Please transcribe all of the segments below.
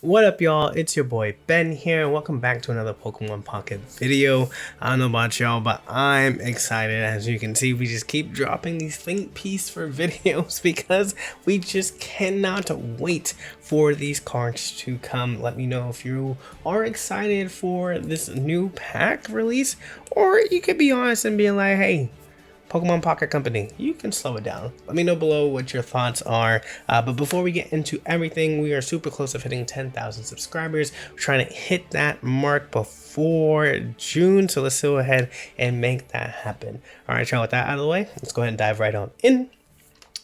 What up, y'all? It's your boy Ben here, and welcome back to another Pokemon Pocket video. I don't know about y'all, but I'm excited. As you can see, we just keep dropping these think piece for videos because we just cannot wait for these cards to come. Let me know if you are excited for this new pack release, or you could be honest and be like, hey, Pokemon Pocket Company, you can slow it down. Let me know below what your thoughts are. But before we get into everything, we are super close to hitting 10,000 subscribers. We're trying to hit that mark before June, so let's go ahead and make that happen. All right, y'all, with that out of the way, let's go ahead and dive right on in.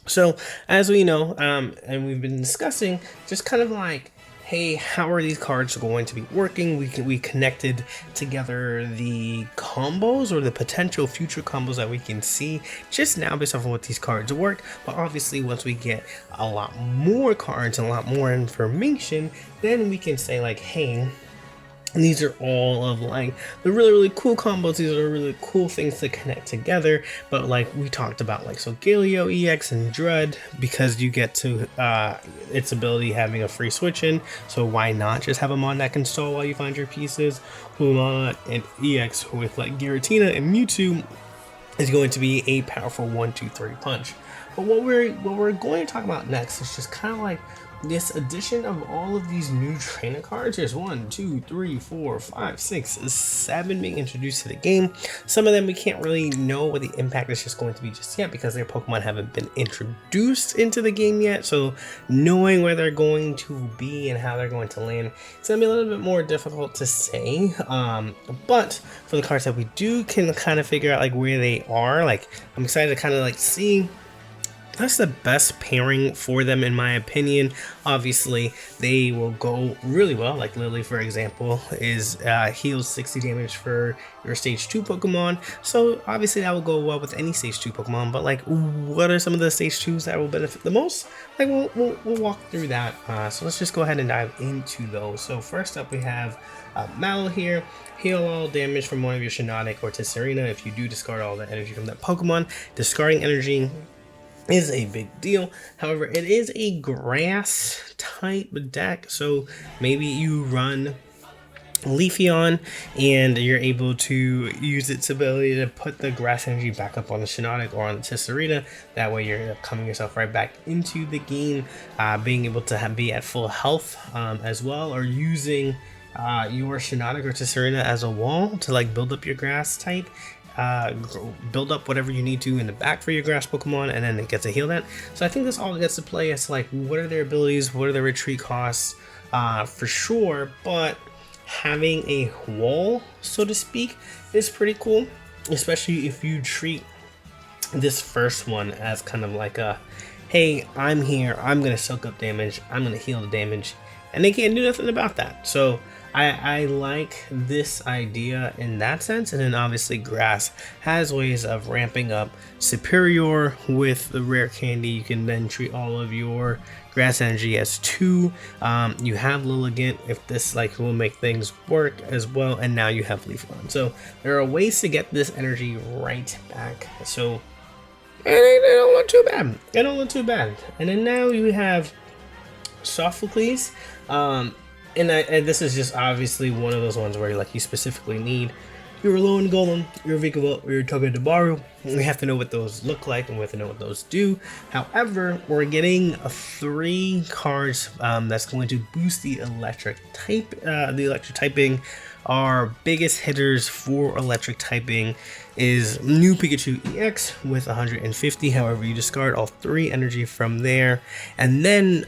So, as we know, and we've been discussing, just kind of like, hey, how are these cards going to be working? We connected together the combos or the potential future combos that we can see just now based off of what these cards work. But obviously, once we get a lot more cards and a lot more information, then we can say like, hey, these are all of like the really cool combos. These are really cool things to connect together. But like we talked about, like Solgaleo EX and Dread, because you get to its ability having a free switch in. So why not just have a mon that can stall while you find your pieces? Hulana and EX with like Giratina and Mewtwo is going to be a powerful 1-2-3 punch. But what we're going to talk about next is just kind of like this addition of all of these new trainer cards. There's 1, 2, 3, 4, 5, 6, 7 being introduced to the game. Some of them we can't really know what the impact is just going to be just yet because their Pokemon haven't been introduced into the game yet. So knowing where they're going to be and how they're going to land, it's gonna be a little bit more difficult to say. But for the cards that we do can kind of figure out like where they are, like I'm excited to kind of like see. That's the best pairing for them in my opinion. Obviously they will go really well, like Lily for example is heals 60 damage for your stage 2 Pokemon, so obviously that will go well with any stage 2 Pokemon. But like, what are some of the stage 2s that will benefit the most? Like we'll walk through that. So let's just go ahead and dive into those. So first up we have Mallow here. Heal all damage from one of your Shiinotic or Tisserina if you do discard all the energy from that Pokemon. Discarding energy is a big deal. However, it is a grass type deck, so maybe you run Leafeon and you're able to use its ability to put the grass energy back up on the Shiinotic or on the Tisserina. That way you're coming yourself right back into the game, being able to be at full health as well, or using your Shiinotic or Tisserina as a wall to like build up your grass type. Build up whatever you need to in the back for your grass Pokemon, and then it gets to heal that. So I think this all gets to play as like, what are their abilities, what are their retreat costs, for sure. But having a wall, so to speak, is pretty cool, especially if you treat this first one as kind of like a, hey, I'm here, I'm gonna soak up damage, I'm gonna heal the damage, and they can't do nothing about that. So I like this idea in that sense. And then obviously grass has ways of ramping up Superior with the rare candy. You can then treat all of your grass energy as 2. You have Lilligant if this like will make things work as well, and now you have Leafeon. So there are ways to get this energy right back. So they don't look too bad. They don't look too bad. And then now you have Sophocles. And this is just obviously one of those ones where like you specifically need your Alolan Golem, your Vikavolt, or your Togedemaru. We have to know what those look like and we have to know what those do. However, we're getting 3 cards that's going to boost the electric type. The electric typing. Our biggest hitters for electric typing is new Pikachu EX with 150. However, you discard all 3 energy from there, and then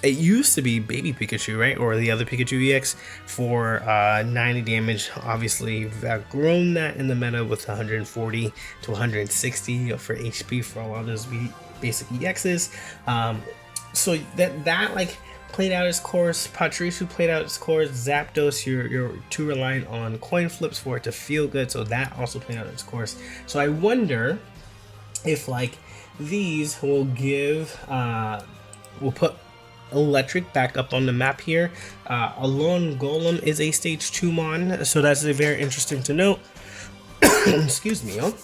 it used to be Baby Pikachu, right? Or the other Pikachu EX for 90 damage. Obviously, we've outgrown that in the meta with 140 to 160 for HP for a lot of those basic EXs. So that like played out its course. Pachirisu played out its course. Zapdos, you're too reliant on coin flips for it to feel good, so that also played out its course. So I wonder if like these will give, will put electric back up on the map here. Alolan Golem is a stage 2 mon, so that's very interesting to note. Excuse me, y'all.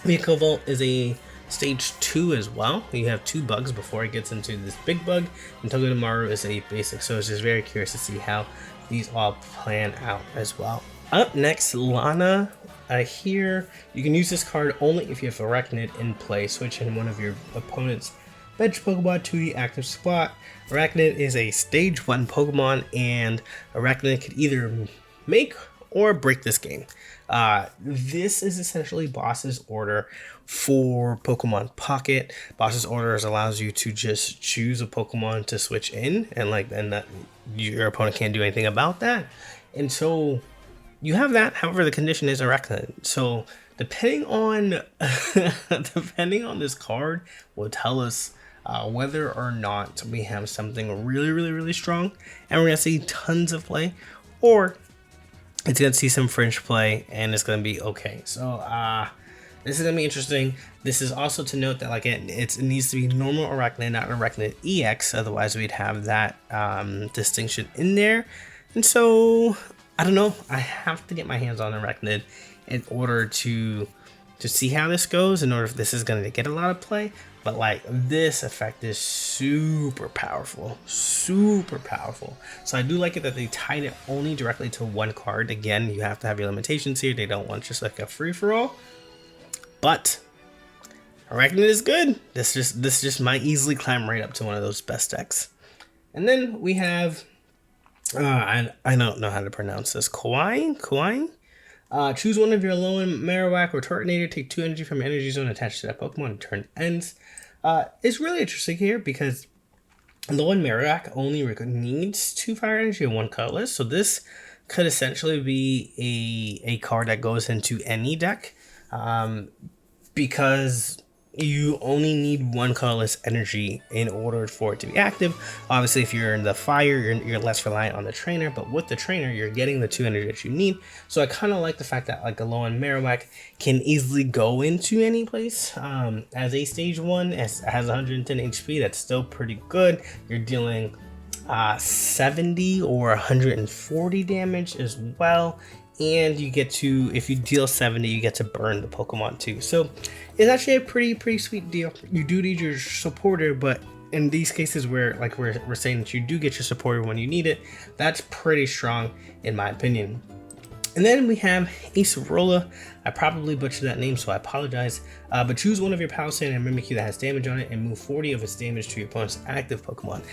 Vikavolt is a Stage 2 as well. You have 2 bugs before it gets into this big bug, and Togedemaru is a basic, so it's just very curious to see how these all plan out as well. Up next, Lana. Here, you can use this card only if you have Arachnid in play. Switch in one of your opponent's bench Pokemon to the active spot. Arachnid is a stage 1 Pokemon, and Arachnid could either make or break this game. This is essentially Boss's Order for Pokemon Pocket. Boss's Orders allows you to just choose a Pokemon to switch in, and that your opponent can't do anything about that. And so you have that. However, the condition is Arachnid. So depending on this card will tell us whether or not we have something really strong, and we're gonna see tons of play, or it's gonna see some fringe play and it's gonna be okay. So this is gonna be interesting. This is also to note that it needs to be normal Arachnid, not Arachnid EX, otherwise we'd have that distinction in there. And so I don't know, I have to get my hands on Arachnid in order to see how this goes, in order if this is going to get a lot of play. But this effect is super powerful. So I do like it that they tied it only directly to one card. Again, you have to have your limitations here. They don't want just a free-for-all. But Arachnid is good. This just might easily climb right up to one of those best decks. And then we have I don't know how to pronounce this. Kawaii? Choose one of your Alolan Marowak or Tornado, take 2 energy from your energy zone attached to that Pokemon and turn ends. It's really interesting here because Alolan Marowak only needs 2 fire energy and 1 colorless. So this could essentially be a card that goes into any deck because you only need 1 colorless energy in order for it to be active. Obviously, if you're in the fire, you're less reliant on the trainer, but with the trainer, you're getting the 2 energy that you need. So I kind of like the fact that Alolan Marowak can easily go into any place. As a stage 1, has 110 HP, that's still pretty good. You're dealing 70 or 140 damage as well. And you get to, if you deal 70, you get to burn the Pokemon too. So it's actually a pretty sweet deal. You do need your supporter, but in these cases where we're saying that you do get your supporter when you need it, that's pretty strong in my opinion. And then we have Acerola. I probably butchered that name, so I apologize. But choose one of your Palossand and Mimikyu that has damage on it and move 40 of its damage to your opponent's active Pokemon.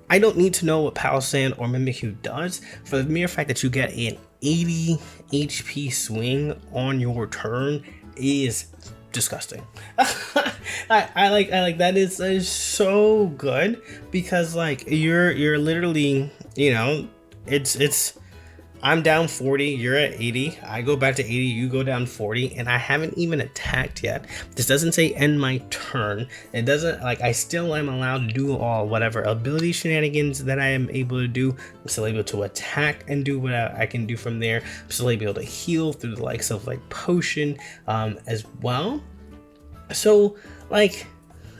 I don't need to know what Palossand or Mimikyu does. For the mere fact that you get an 80 HP swing on your turn is disgusting. I like that is so good because you're literally, it's I'm down 40, you're at 80, I go back to 80, you go down 40, and I haven't even attacked yet. This doesn't say end my turn. It doesn't, I still am allowed to do all whatever ability shenanigans that I am able to do. I'm still able to attack and do what I can do from there. I'm still able to heal through the likes of potion as well. So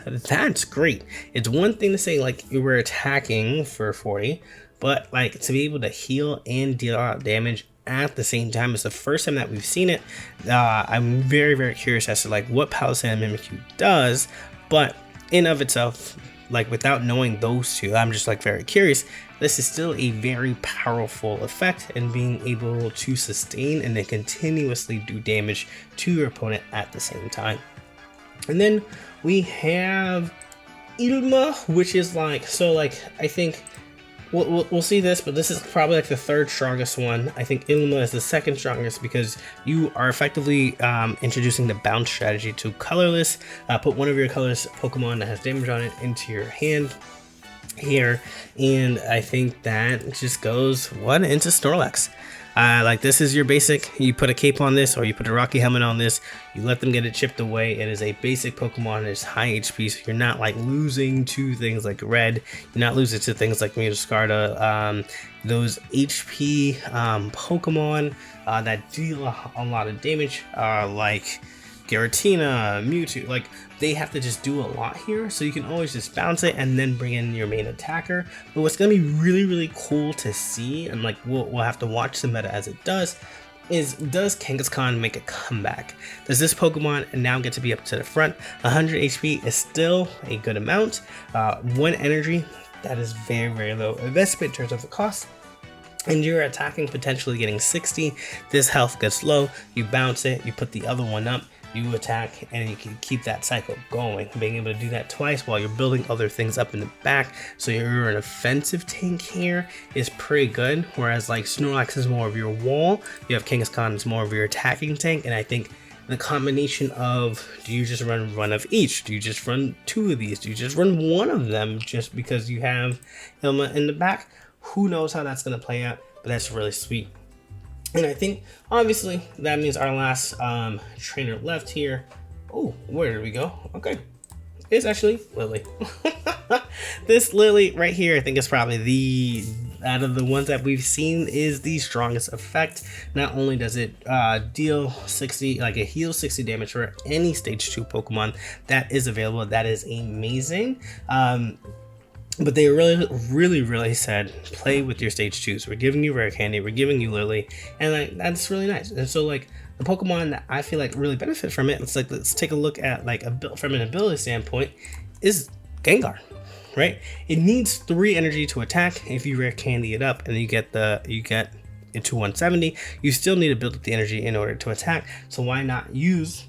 that's great. It's one thing to say you were attacking for 40, but to be able to heal and deal out damage at the same time is the first time that we've seen it. I'm very curious as to what Palossand and Mimikyu does, but in of itself, without knowing those two, I'm just very curious. This is still a very powerful effect, and being able to sustain and then continuously do damage to your opponent at the same time. And then we have Ilma, which is I think we'll see this, but this is probably the 3rd strongest one. I think Ilma is the 2nd strongest because you are effectively introducing the bounce strategy to colorless. Put one of your colorless Pokemon that has damage on it into your hand here, and I think that just goes into Snorlax. This is your basic. You put a cape on this, or you put a Rocky helmet on this. You let them get it chipped away. It is a basic Pokemon. It's high HP, so you're not losing to things like Red. You're not losing to things like Mudascarda. Those HP Pokemon that deal a lot of damage, like Giratina, Mewtwo, they have to just do a lot here, so you can always just bounce it and then bring in your main attacker. But what's gonna be really cool to see, and we'll have to watch the meta as it does, is, does Kangaskhan make a comeback? Does this Pokemon now get to be up to the front? 100 HP is still a good amount. 1 energy, that is very, very low investment in terms of the cost. And you're attacking, potentially getting 60. This health gets low, you bounce it, you put the other one up, you attack, and you can keep that cycle going. Being able to do that twice while you're building other things up in the back, so you're an offensive tank here, is pretty good. Whereas like Snorlax is more of your wall, you have Kangaskhan is more of your attacking tank. And I think the combination of, do you just run one of each? Do you just run 2 of these? Do you just run 1 of them just because you have Ilma in the back? Who knows how that's going to play out, but that's really sweet. And I think, obviously, that means our last trainer left here. Oh, where did we go? Okay. It's actually Lily. This Lily right here, I think is probably out of the ones that we've seen, is the strongest effect. Not only does it deal 60, like it heals 60 damage for any stage 2 Pokemon that is available. That is amazing. But they really said, play with your stage 2s. We're giving you Rare Candy, we're giving you Lily, and like that's really nice. And so like the Pokemon that I feel like really benefit from it, let's take a look at like from an ability standpoint, is Gengar, right? It needs 3 energy to attack. If you Rare Candy it up and you get it to 170, you still need to build up the energy in order to attack. So why not use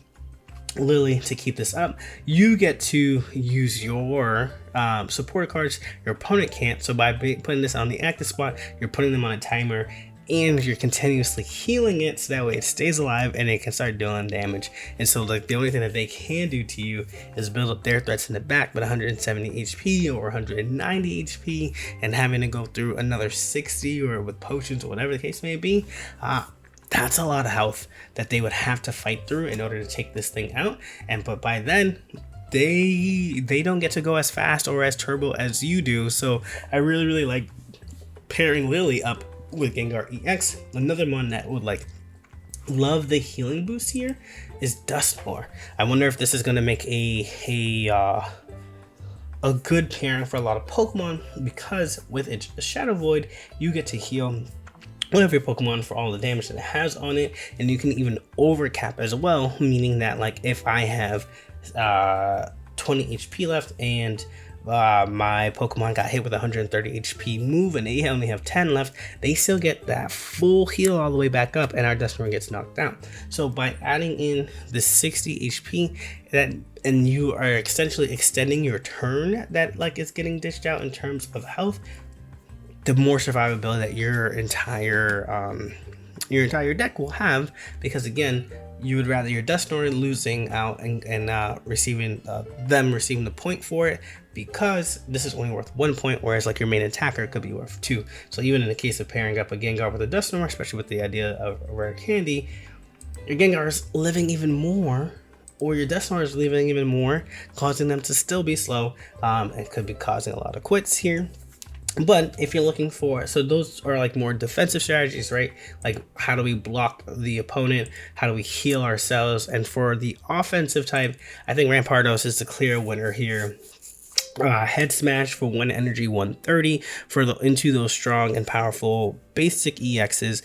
Lily to keep this up? You get to use your support cards your opponent can't. So by putting this on the active spot, you're putting them on a timer and you're continuously healing it, so that way it stays alive and it can start dealing damage. And so like the only thing that they can do to you is build up their threats in the back with 170 HP or 190 HP, and having to go through another 60 or with potions or whatever the case may be. That's a lot of health that they would have to fight through in order to take this thing out. But by then, they don't get to go as fast or as turbo as you do. So I really like pairing Lily up with Gengar EX. Another one that would like love the healing boost here is Dusknoir. I wonder if this is going to make a good pairing for a lot of Pokemon, because with its Shadow Void, you get to heal one of your Pokemon for all the damage that it has on it, and you can even overcap as well, meaning that like if I have 20 HP left and my Pokemon got hit with 130 HP move and they only have 10 left, they still get that full heal all the way back up, and our Dusknoir gets knocked out. So by adding in the 60 HP, and you are essentially extending your turn that like is getting dished out in terms of health, the more survivability that your entire deck will have, because again, you would rather your Dusknoir losing out and receiving the point for it, because this is only worth 1 point, whereas like your main attacker could be worth 2. So even in the case of pairing up a Gengar with a Dusknoir, especially with the idea of Rare Candy, your Gengar is living even more, or your Dusknoir is living even more, causing them to still be slow, and could be causing a lot of quits here. But if you're looking for, so those are like more defensive strategies, right? Like how do we block the opponent? How do we heal ourselves? And for the offensive type, I think Rampardos is the clear winner here. Head Smash for 1 energy, 130 into those strong and powerful basic EXs,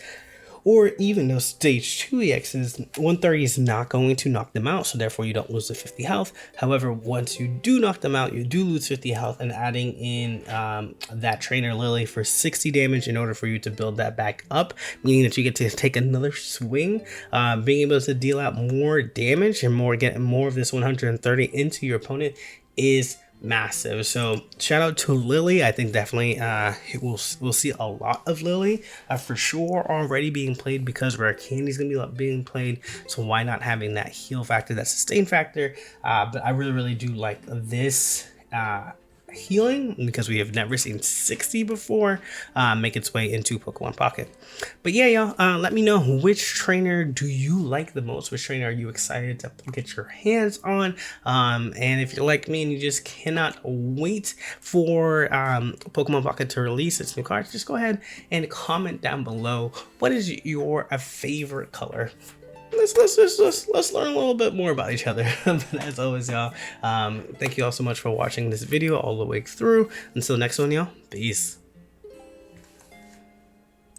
or even those stage 2 EXs. 130 is not going to knock them out, so therefore you don't lose the 50 health. However, once you do knock them out, you do lose 50 health, and adding in that trainer Lily for 60 damage in order for you to build that back up, meaning that you get to take another swing, being able to deal out more damage and get more of this 130 into your opponent is massive. So shout out to Lily. I think definitely we'll see a lot of Lily for sure already being played, because Rare Candy is gonna be being played, so why not having that heal factor, that sustain factor. But I really do like this healing, because we have never seen 60 before make its way into Pokemon Pocket. But yeah, y'all, let me know, which trainer do you like the most? Which trainer are you excited to get your hands on? And if you're like me and you just cannot wait for Pokemon Pocket to release its new cards, just go ahead and comment down below, what is your favorite color? Let's learn a little bit more about each other. But as always, y'all, thank you all so much for watching this video all the way through. Until next one, y'all, peace.